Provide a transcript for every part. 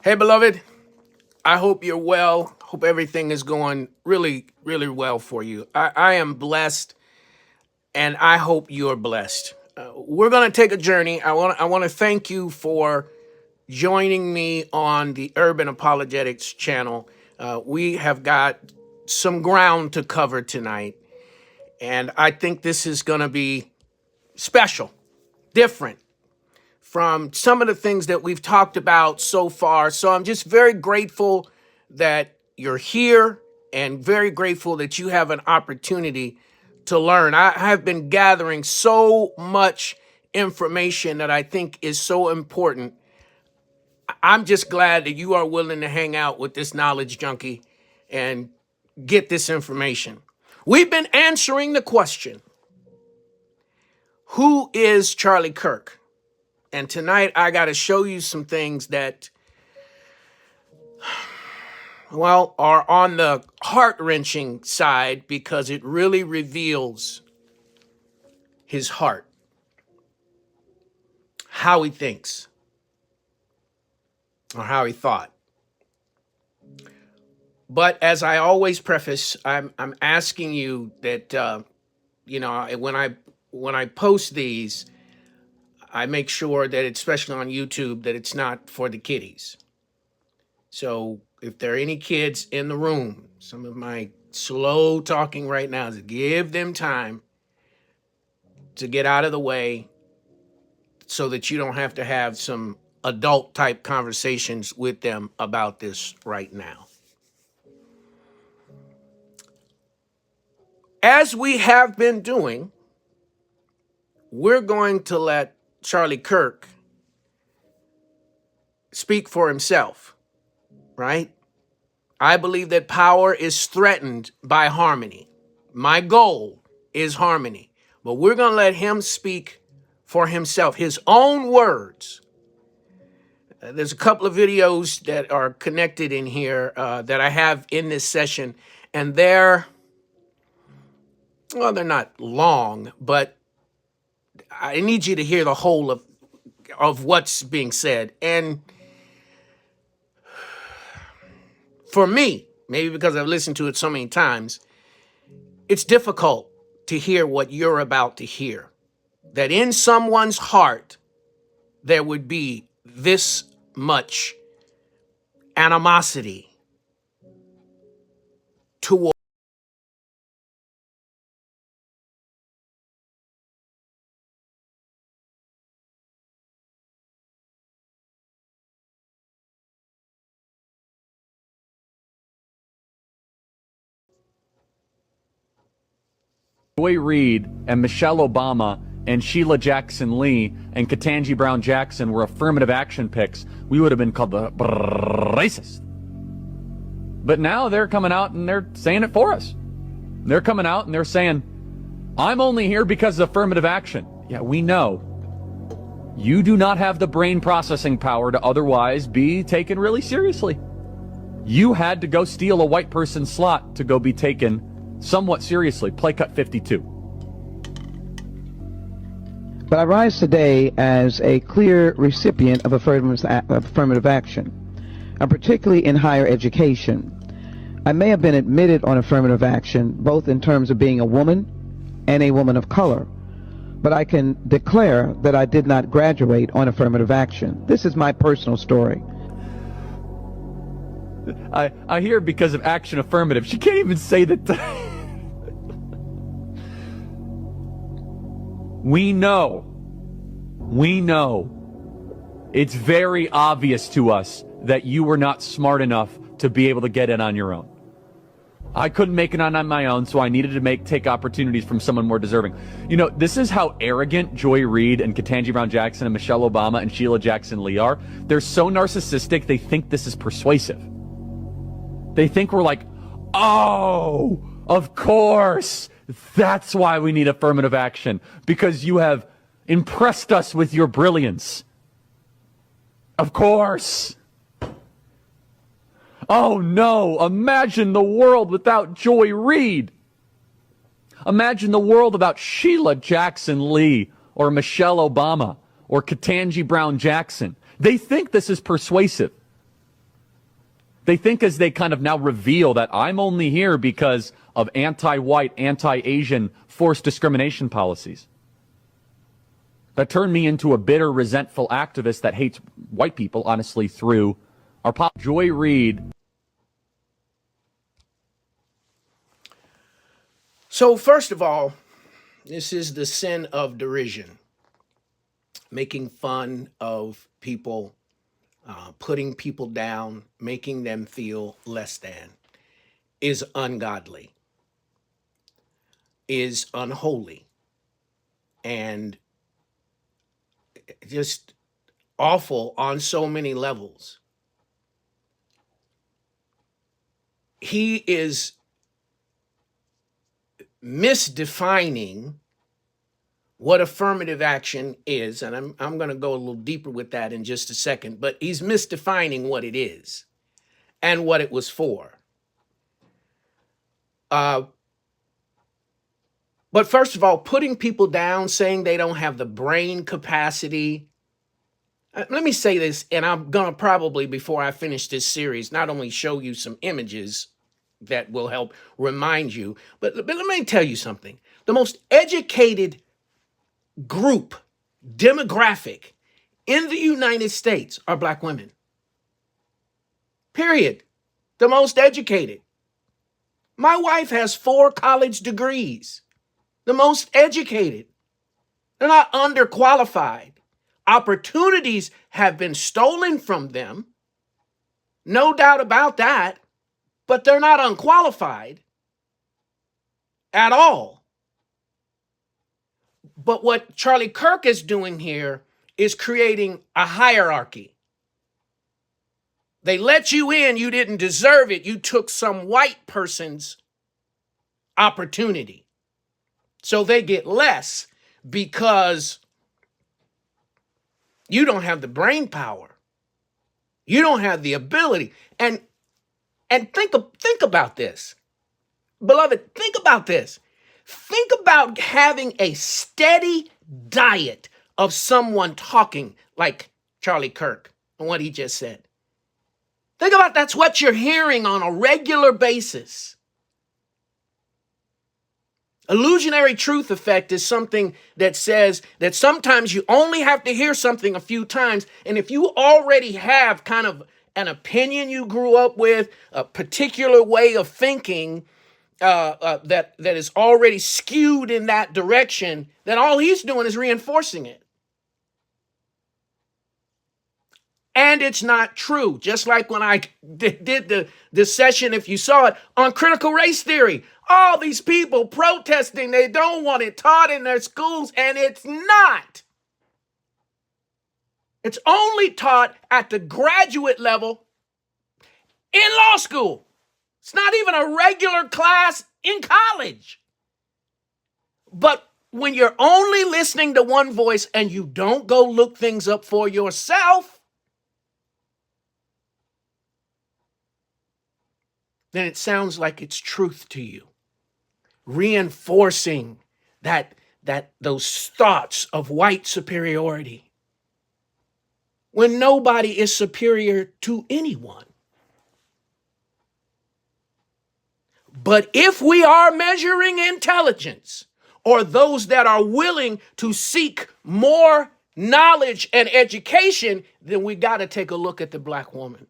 Hey, beloved, I hope you're well. Hope everything is going really, really well for you. I am blessed, and I hope you're blessed. We're going to take a journey. I want to thank you for joining me on the Urban Apologetics channel. We have got some ground to cover tonight, and I think this is going to be special, different from some of the things that we've talked about so far. So I'm just very grateful that you're here and very grateful that you have an opportunity to learn. I have been gathering so much information that I think is so important. I'm just glad that you are willing to hang out with this knowledge junkie and get this information. We've been answering the question, who is Charlie Kirk? And tonight, I got to show you some things that, well, are on the heart-wrenching side because it really reveals his heart, how he thinks, or how he thought. But as I always preface, I'm asking you that, when I post these, I make sure that, especially on YouTube, that it's not for the kiddies. So if there are any kids in the room, some of my slow talking right now is give them time to get out of the way so that you don't have to have some adult type conversations with them about this right now. As we have been doing, we're going to let Charlie Kirk speak for himself, right? I believe that power is threatened by harmony. My goal is harmony, but we're going to let him speak for himself, his own words. There's a couple of videos that are connected in here that I have in this session, and they're not long, but I need you to hear the whole of what's being said. And for me, maybe because I've listened to it so many times, it's difficult to hear what you're about to hear. That in someone's heart, there would be this much animosity toward Joy Reid and Michelle Obama and Sheila Jackson Lee and Ketanji Brown Jackson were affirmative action picks, we would have been called the racist. But now they're coming out and they're saying it for us. They're coming out and they're saying, I'm only here because of affirmative action. Yeah, we know. You do not have the brain processing power to otherwise be taken really seriously. You had to go steal a white person's slot to go be taken somewhat seriously. Play cut 52. But I rise today as a clear recipient of affirmative action, and particularly in higher education. I may have been admitted on affirmative action, both in terms of being a woman and a woman of color, but I can declare that I did not graduate on affirmative action. This is my personal story. I hear because of action affirmative. She can't even say that. We know. It's very obvious to us that you were not smart enough to be able to get in on your own. I couldn't make it on my own, so I needed to take opportunities from someone more deserving. You know, this is how arrogant Joy Reid and Ketanji Brown Jackson and Michelle Obama and Sheila Jackson Lee are. They're so narcissistic, they think this is persuasive. They think we're like, oh, of course, that's why we need affirmative action, because you have impressed us with your brilliance. Of course. Oh no, imagine the world without Joy Reid. Imagine the world without Sheila Jackson Lee or Michelle Obama or Ketanji Brown Jackson. They think this is persuasive. They think as they kind of now reveal that I'm only here because of anti-white, anti-Asian forced discrimination policies that turned me into a bitter, resentful activist that hates white people, honestly, through our Joy Reid. So first of all, this is the sin of derision, making fun of people, putting people down, making them feel less than, is ungodly, is unholy, and just awful on so many levels. He is misdefining what affirmative action is, and I'm going to go a little deeper with that in just a second, but he's misdefining what it is and what it was for. But first of all, putting people down, saying they don't have the brain capacity. Let me say this, and I'm going to probably, before I finish this series, not only show you some images that will help remind you, but let me tell you something. The most educated group, demographic in the United States are Black women. Period. The most educated. My wife has 4 college degrees. The most educated. They're not underqualified. Opportunities have been stolen from them. No doubt about that. But they're not unqualified at all. But what Charlie Kirk is doing here is creating a hierarchy. They let you in, you didn't deserve it. You took some white person's opportunity. So they get less because you don't have the brain power. You don't have the ability. And think about this. Beloved, think about this. Think about having a steady diet of someone talking like Charlie Kirk and what he just said. Think about that's what you're hearing on a regular basis. Illusionary truth effect is something that says that sometimes you only have to hear something a few times. And if you already have kind of an opinion you grew up with, a particular way of thinking that is already skewed in that direction, then all he's doing is reinforcing it. And it's not true. Just like when I did the session, if you saw it, on critical race theory. All these people protesting, they don't want it taught in their schools, and it's not. It's only taught at the graduate level in law school. It's not even a regular class in college. But when you're only listening to one voice and you don't go look things up for yourself, then it sounds like it's truth to you, reinforcing that those thoughts of white superiority when nobody is superior to anyone. But if we are measuring intelligence, or those that are willing to seek more knowledge and education, then we got to take a look at the Black woman.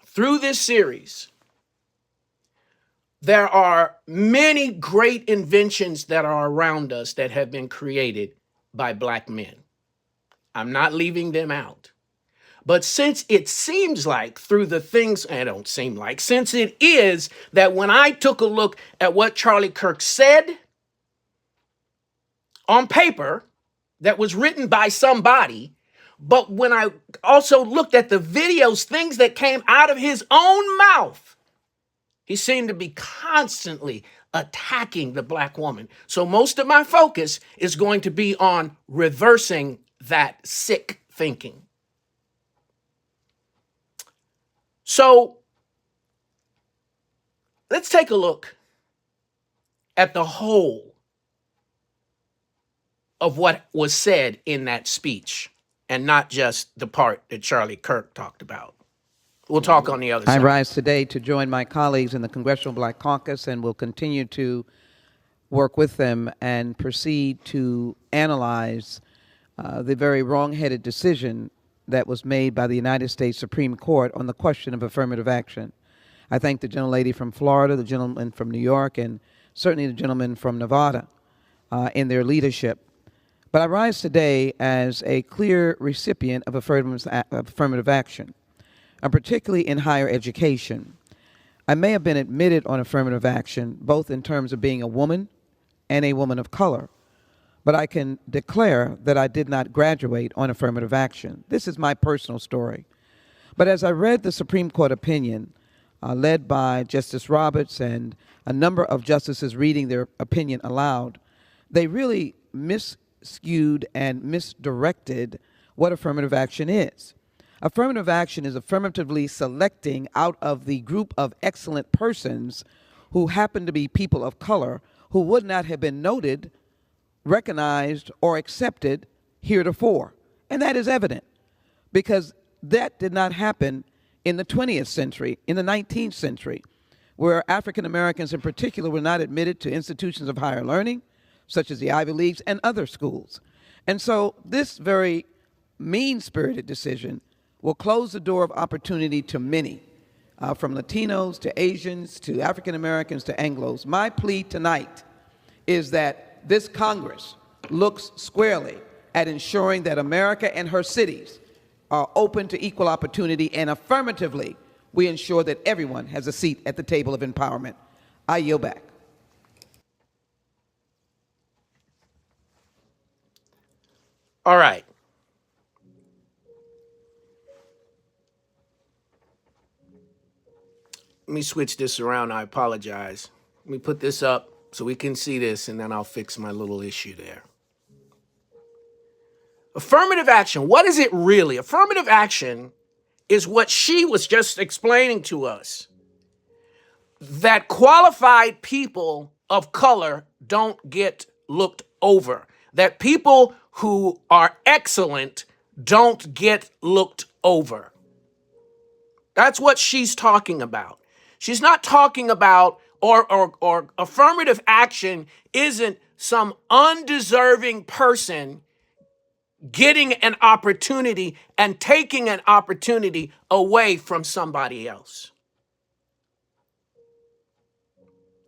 Through this series, there are many great inventions that are around us that have been created by Black men. I'm not leaving them out. But since it seems like through the things, I don't seem like, since it is that when I took a look at what Charlie Kirk said on paper that was written by somebody, but when I also looked at the videos, things that came out of his own mouth, he seemed to be constantly attacking the Black woman. So most of my focus is going to be on reversing that sick thinking. So let's take a look at the whole of what was said in that speech and not just the part that Charlie Kirk talked about. We'll talk on the other I side. rise today to join my colleagues in the Congressional Black Caucus and will continue to work with them and proceed to analyze the very wrong-headed decision that was made by the United States Supreme Court on the question of affirmative action. I thank the gentlelady from Florida, the gentleman from New York, and certainly the gentleman from Nevada in their leadership. But I rise today as a clear recipient of affirmative action, and particularly in higher education. I may have been admitted on affirmative action, both in terms of being a woman and a woman of color, but I can declare that I did not graduate on affirmative action. This is my personal story. But as I read the Supreme Court opinion, led by Justice Roberts and a number of justices reading their opinion aloud, they really miscued and misdirected what affirmative action is. Affirmative action is affirmatively selecting out of the group of excellent persons who happen to be people of color who would not have been noted, recognized, or accepted heretofore. And that is evident because that did not happen in the 20th century, in the 19th century, where African Americans in particular were not admitted to institutions of higher learning, such as the Ivy Leagues and other schools. And so this very mean-spirited decision will close the door of opportunity to many, from Latinos to Asians to African Americans to Anglos. My plea tonight is that this Congress looks squarely at ensuring that America and her cities are open to equal opportunity, and affirmatively we ensure that everyone has a seat at the table of empowerment. I yield back. All right. Let me switch this around. I apologize. Let me put this up so we can see this, and then I'll fix my little issue there. Affirmative action, what is it really? Affirmative action is what she was just explaining to us. That qualified people of color don't get looked over. That people who are excellent don't get looked over. That's what she's talking about. She's not talking about, or affirmative action isn't some undeserving person getting an opportunity and taking an opportunity away from somebody else.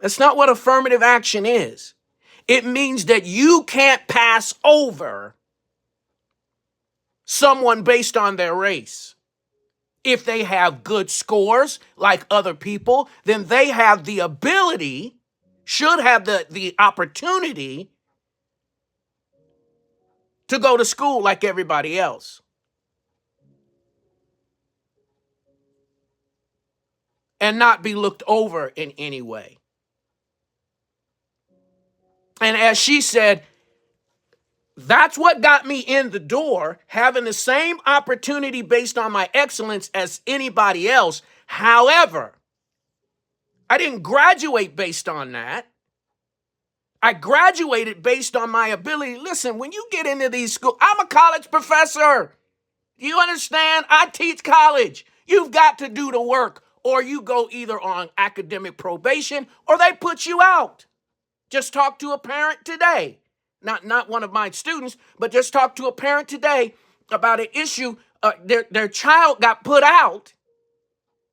That's not what affirmative action is. It means that you can't pass over someone based on their race. If they have good scores like other people, then they have the ability, should have the opportunity to go to school like everybody else. And not be looked over in any way. And as she said, that's what got me in the door, having the same opportunity based on my excellence as anybody else. However, I didn't graduate based on that. I graduated based on my ability. Listen, when you get into these schools, I'm a college professor. Do you understand? I teach college. You've got to do the work, or you go either on academic probation or they put you out. Just talk to a parent today. Not one of my students, but just talk to a parent today about an issue. Their child got put out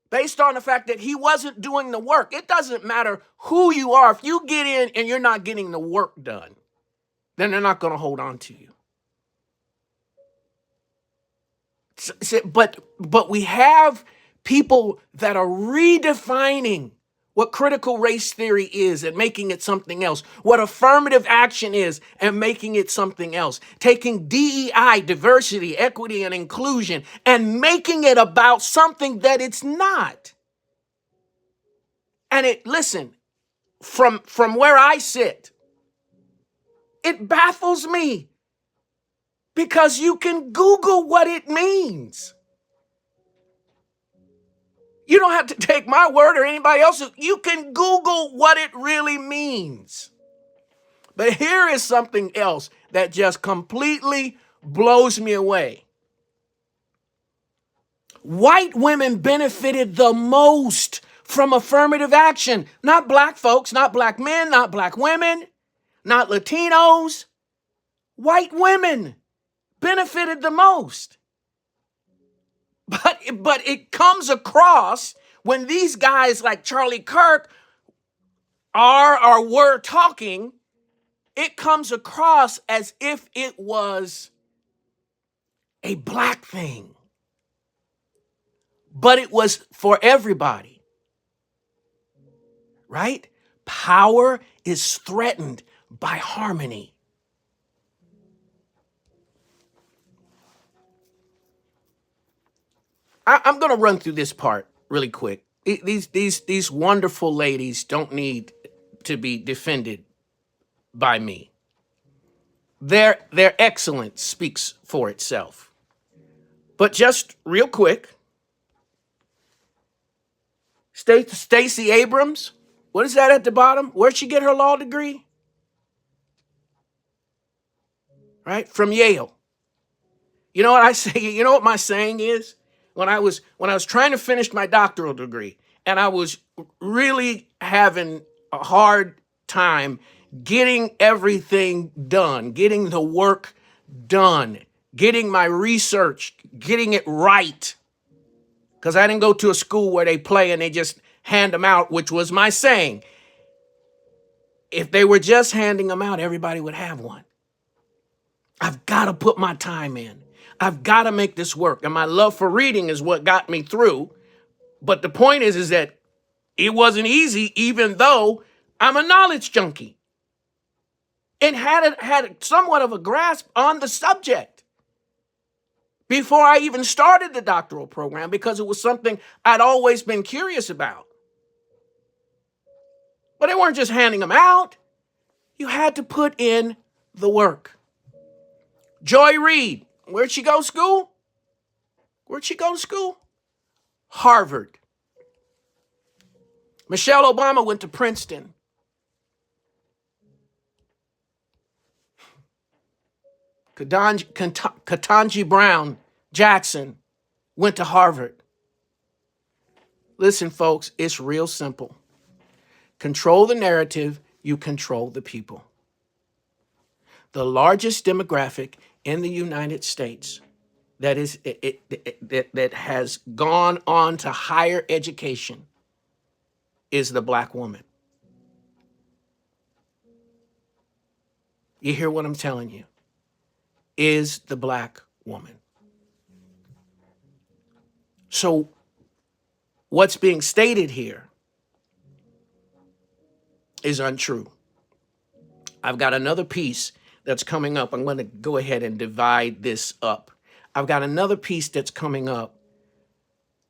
based on the fact that he wasn't doing the work. It doesn't matter who you are. If you get in and you're not getting the work done, then they're not going to hold on to you. But we have people that are redefining what critical race theory is and making it something else, what affirmative action is and making it something else, taking DEI, diversity, equity, and inclusion, and making it about something that it's not. And listen, from where I sit, it baffles me because you can Google what it means. You don't have to take my word or anybody else's. You can Google what it really means. But here is something else that just completely blows me away. White women benefited the most from affirmative action. Not black folks, not black men, not black women, not Latinos. White women benefited the most. But it comes across when these guys like Charlie Kirk are or were talking, it comes across as if it was a black thing. But it was for everybody, right? Power is threatened by harmony. I'm going to run through this part really quick. These wonderful ladies don't need to be defended by me. Their excellence speaks for itself. But just real quick, Stacey Abrams, what is that at the bottom? Where'd she get her law degree? Right? From Yale. You know what I say? You know what my saying is? When I was trying to finish my doctoral degree, and I was really having a hard time getting everything done, getting the work done, getting my research, getting it right. Because I didn't go to a school where they play and they just hand them out, which was my saying. If they were just handing them out, everybody would have one. I've got to put my time in. I've got to make this work. And my love for reading is what got me through. But the point is that it wasn't easy, even though I'm a knowledge junkie and had somewhat of a grasp on the subject before I even started the doctoral program, because it was something I'd always been curious about. But they weren't just handing them out. You had to put in the work. Joy Reid, where'd she go to school? Where'd she go to school? Harvard. Michelle Obama went to Princeton. Ketanji Brown Jackson went to Harvard. Listen, folks, it's real simple. Control the narrative, you control the people. The largest demographic in the United States that has gone on to higher education is the black woman. You hear what I'm telling you? Is the black woman. So what's being stated here is untrue. I've got another piece that's coming up. I'm going to go ahead and divide this up. I've got another piece that's coming up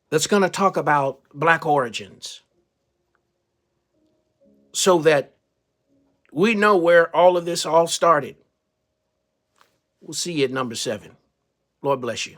that's going to talk about black origins, so that we know where all of this all started. We'll see you at number 7. Lord bless you.